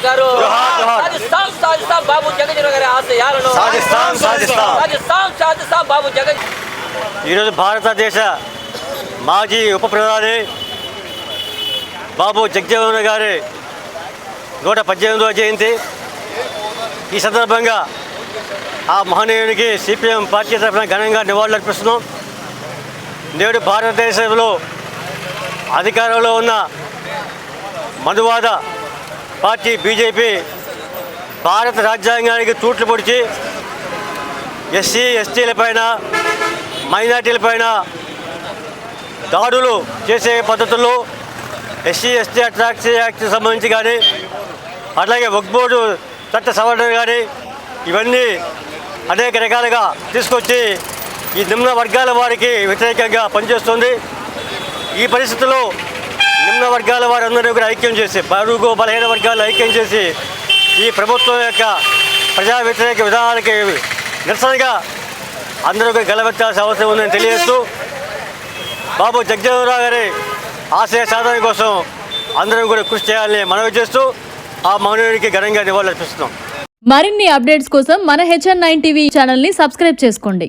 జగజ్జనరావు గారు సాధిస్తాం బాబు జగజ్జనరావు గారి ఆశయాలను సాధిస్తాం బాబు జగన్. ఈరోజు భారతదేశ మాజీ ఉప ప్రధాని బాబు జగజ్జనరావు గారి 118వ జయంతి. ఈ సందర్భంగా ఆ మహనీయునికి సిపిఎం పార్టీ తరఫున ఘనంగా నివాళులర్పిస్తున్నాం. నేడు భారతదేశంలో అధికారంలో ఉన్న మనువాద పార్టీ బీజేపీ భారత రాజ్యాంగానికి తూట్లు పొడిచి ఎస్సీ ఎస్టీలపైన మైనార్టీలపైన దాడులు చేసే పద్ధతుల్లో ఎస్సీ ఎస్టీ అట్రాక్షన్ యాక్ట్ సంబంధించి కానీ అలాగే వక్ఫ్ బోర్డు చట్ట సవరణ కానీ ఇవన్నీ అనేక రకాలుగా తీసుకొచ్చి ఈ నిమ్న వర్గాల వారికి వ్యతిరేకంగా పనిచేస్తుంది. ఈ పరిస్థితుల్లో నిమ్న వర్గాల వారందరూ కూడా ఐక్యం చేసి బడుగు బలహీన వర్గాలు ఐక్యం చేసి ఈ ప్రభుత్వం యొక్క ప్రజా వ్యతిరేక విధానాలకి నిరసనగా అందరూ గెలవెత్తాల్సిన అవసరం ఉందని తెలియజేస్తూ బాబు జగజ్జనరావు గారి ఆశయ సాధన కోసం అందరం కూడా కృషి చేయాలని మనవి చేస్తూ ఆ మౌనుడికి ఘనంగా నివాళులర్పిస్తున్నాం. మరిన్ని అప్డేట్స్ కోసం మన HN9 టీవీ ఛానల్ని సబ్స్క్రైబ్ చేసుకోండి.